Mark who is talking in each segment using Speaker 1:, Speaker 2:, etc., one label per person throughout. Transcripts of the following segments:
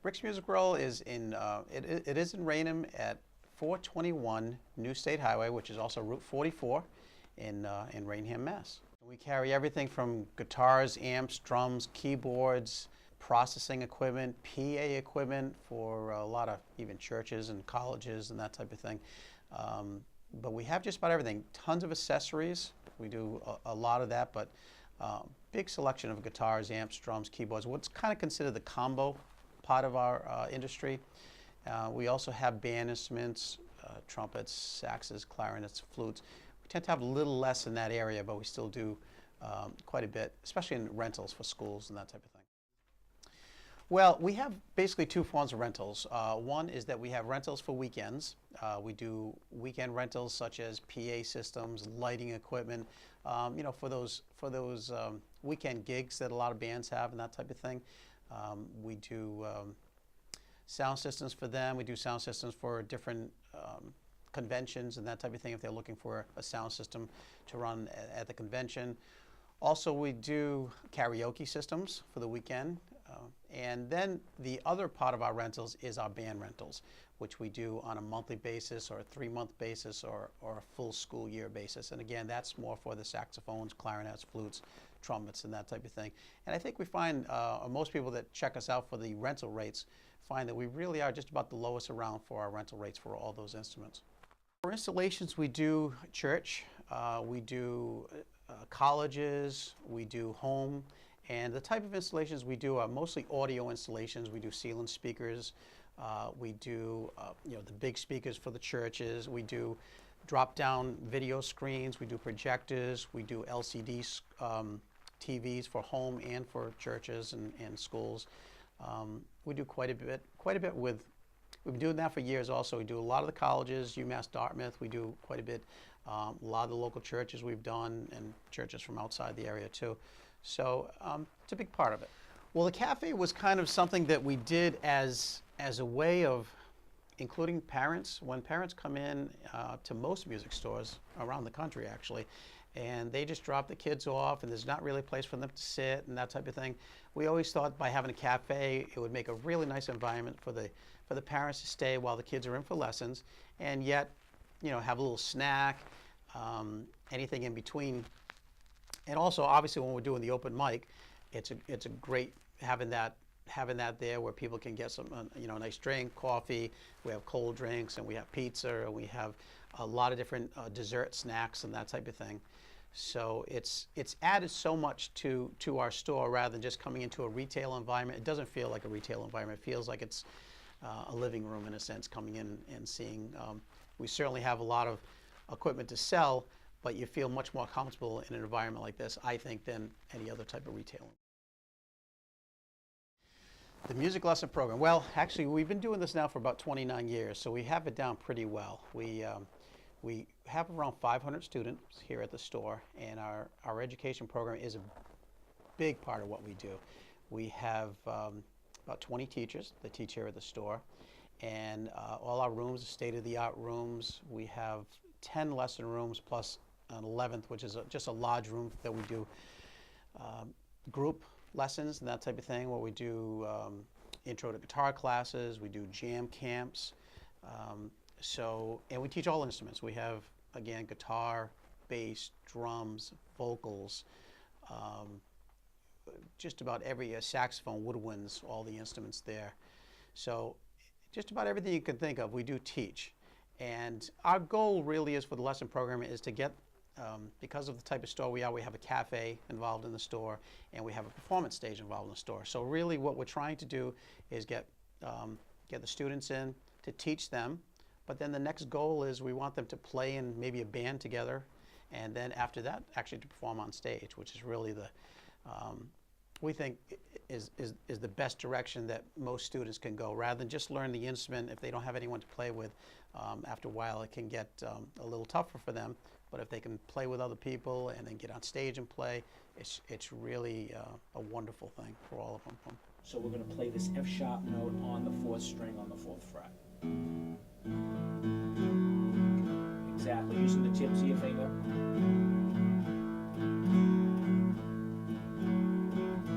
Speaker 1: Rick's Music Roll is it is in Raynham at 421 New State Highway, which is also Route 44 in Raynham, Mass. We carry everything from guitars, amps, drums, keyboards, processing equipment, PA equipment for a lot of even churches and colleges and that type of thing. But we have just about everything. Tons of accessories. We do a lot of that, but big selection of guitars, amps, drums, keyboards. What's kind of considered the combo part of our industry. We also have band instruments, trumpets, saxes, clarinets, flutes. We tend to have a little less in that area, but we still do quite a bit, especially in rentals for schools and that type of thing. Well, we have basically two forms of rentals. One is that we have rentals for weekends. We do weekend rentals such as PA systems, lighting equipment, you know, for those weekend gigs that a lot of bands have and that type of thing. We do sound systems for them. We do sound systems for different conventions and that type of thing if they're looking for a sound system to run at the convention. Also, we do karaoke systems for the weekend. And then the other part of our rentals is our band rentals, which we do on a monthly basis or a 3-month basis or a full school year basis. And again, that's more for the saxophones, clarinets, flutes, trumpets, and that type of thing. And I think we find most people that check us out for the rental rates find that we really are just about the lowest around for our rental rates for all those instruments. For installations, we do church, we do colleges, we do home, and the type of installations we do are mostly audio installations. We do ceiling speakers, we do you know, the big speakers for the churches, we do drop-down video screens, we do projectors, we do LCD TVs for home and for churches and schools. We do quite a bit with, we've been doing that for years also. We do a lot of the colleges, UMass Dartmouth, we do quite a bit. A lot of the local churches we've done, and churches from outside the area too. So it's a big part of it. Well, the cafe was kind of something that we did as a way of including parents. When parents come in to most music stores around the country actually, and they just drop the kids off and there's not really a place for them to sit and that type of thing, we always thought by having a cafe it would make a really nice environment for the parents to stay while the kids are in for lessons, and yet, you know, have a little snack, anything in between. And also, obviously, when we're doing the open mic, it's a great having that there where people can get some, you know, a nice drink, coffee. We have cold drinks, and we have pizza, and we have a lot of different dessert snacks and that type of thing. So it's added so much to our store rather than just coming into a retail environment. It doesn't feel like a retail environment. It feels like it's a living room in a sense, coming in and seeing. We certainly have a lot of equipment to sell, but you feel much more comfortable in an environment like this, I think, than any other type of retailing. The music lesson program. Well, actually, we've been doing this now for about 29 years, so we have it down pretty well. We have around 500 students here at the store, and our education program is a big part of what we do. We have about 20 teachers that teach here at the store, and all our rooms are state-of-the-art rooms. We have 10 lesson rooms plus an 11th, which is just a large room that we do group lessons and that type of thing, where we do intro to guitar classes, we do jam camps, and we teach all instruments. We have, again, guitar, bass, drums, vocals, just about every saxophone, woodwinds, all the instruments there. So just about everything you can think of, we do teach. And our goal really is for the lesson program is to get, because of the type of store we are, we have a cafe involved in the store, and we have a performance stage involved in the store. So really what we're trying to do is get the students in to teach them, but then the next goal is we want them to play in maybe a band together, and then after that actually to perform on stage, which is really the, we think is the best direction that most students can go, rather than just learn the instrument. If they don't have anyone to play with, after a while it can get a little tougher for them. But if they can play with other people and then get on stage and play, it's really a wonderful thing for all of them.
Speaker 2: So we're going to play this F sharp note on the 4th string on the 4th fret. Exactly, using the tips of your finger.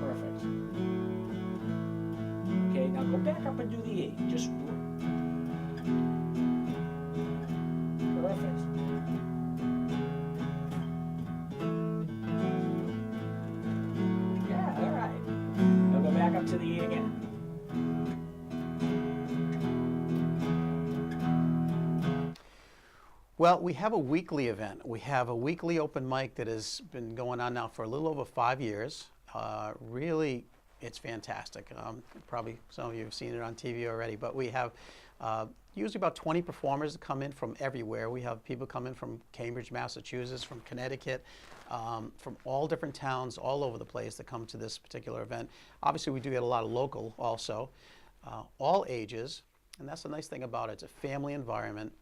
Speaker 2: Perfect. Okay, now Go back up and do the E. Just perfect. Yeah, all right. Now go back up to the E again.
Speaker 1: Well, we have a weekly event. We have a weekly open mic that has been going on now for a little over 5 years. Really, it's fantastic. Probably some of you have seen it on TV already, but we have usually about 20 performers that come in from everywhere. We have people come in from Cambridge, Massachusetts, from Connecticut, from all different towns all over the place that come to this particular event. Obviously, we do get a lot of local also, all ages, and that's the nice thing about it. It's a family environment.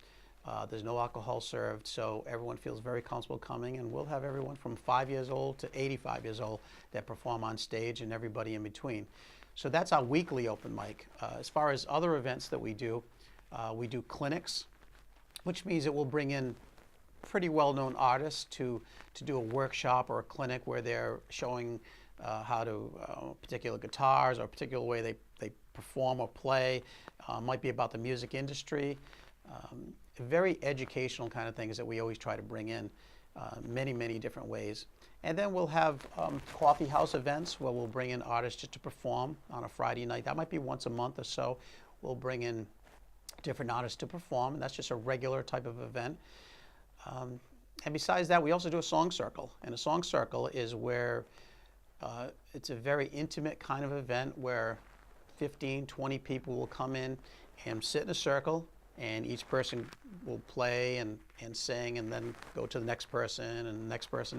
Speaker 1: There's no alcohol served, so everyone feels very comfortable coming, and we'll have everyone from 5 years old to 85 years old that perform on stage and everybody in between. So that's our weekly open mic. As far as other events that we do clinics, which means that we'll bring in pretty well-known artists to do a workshop or a clinic where they're showing how to particular guitars or a particular way they perform or play. Might be about the music industry. Very educational kind of things that we always try to bring in many different ways. And then we'll have coffee house events where we'll bring in artists just to perform on a Friday night. That might be once a month or so. We'll bring in different artists to perform, and that's just a regular type of event. And besides that, we also do a song circle. And a song circle is where it's a very intimate kind of event where 15, 20 people will come in and sit in a circle, and each person will play and sing and then go to the next person and next person.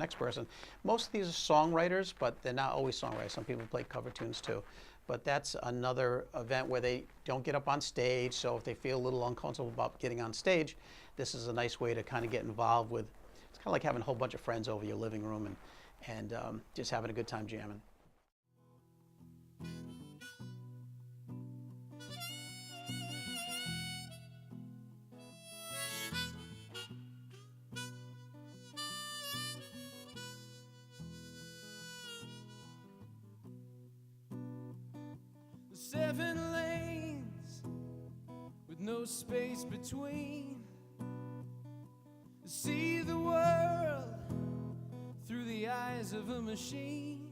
Speaker 1: Most of these are songwriters, but they're not always songwriters. Some people play cover tunes too. But that's another event where they don't get up on stage, so if they feel a little uncomfortable about getting on stage, this is a nice way to kind of get involved with. It's kind of like having a whole bunch of friends over your living room and just having a good time jamming.
Speaker 3: Seven lanes with no space between. See the world through the eyes of a machine.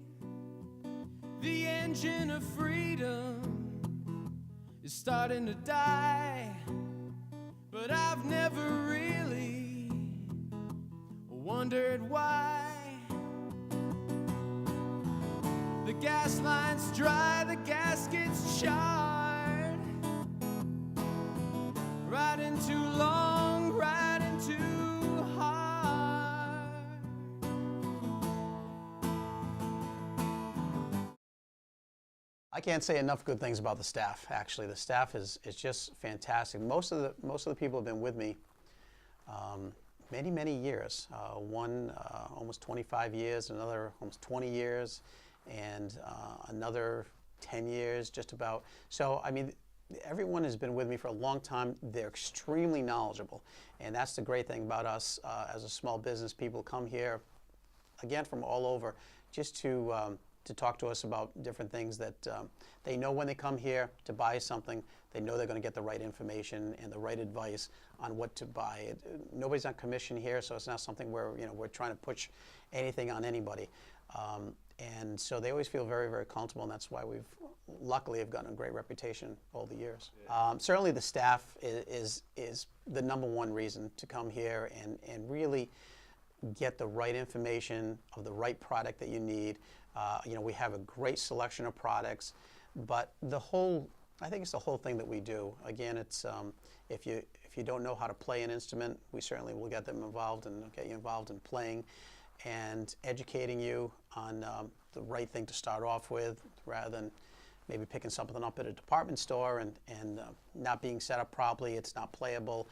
Speaker 3: The engine of freedom is starting to die, but I've never really wondered why. The gas line's dry, the gasket's charred. Riding too long, riding too hard.
Speaker 1: I can't say enough good things about the staff, actually. The staff is just fantastic. Most of the people have been with me many years. One almost 25 years, another almost 20 years, and another 10 years just about. So I mean, everyone has been with me for a long time. They're extremely knowledgeable, and that's the great thing about us as a small business. People come here again from all over just to talk to us about different things that they know when they come here to buy something. They know they're going to get the right information and the right advice on what to buy. Nobody's on commission here, so it's not something where we're trying to push anything on anybody. And so they always feel very comfortable, and that's why we've luckily have gotten a great reputation all the years. Yeah. Certainly the staff is the #1 reason to come here and really get the right information of the right product that you need. We have a great selection of products, but I think it's the whole thing that we do. Again, it's if you don't know how to play an instrument, we certainly will get them involved and get you involved in playing and educating you on the right thing to start off with, rather than maybe picking something up at a department store and not being set up properly. It's not playable.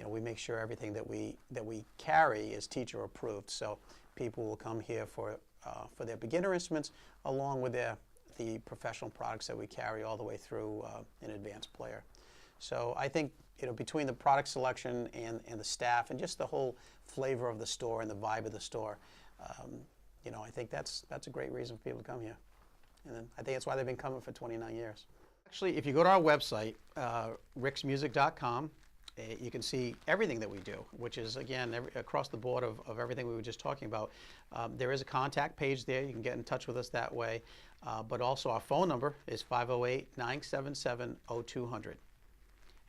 Speaker 1: We make sure everything that we carry is teacher approved. So people will come here for their beginner instruments, along with the professional products that we carry all the way through an advanced player. So I think between the product selection and the staff and just the whole flavor of the store and the vibe of the store, I think that's a great reason for people to come here. And then I think that's why they've been coming for 29 years. Actually, if you go to our website, ricksmusic.com, you can see everything that we do, which is, again, across the board of everything we were just talking about. There is a contact page there. You can get in touch with us that way. But also our phone number is 508-977-0200,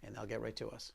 Speaker 1: and they'll get right to us.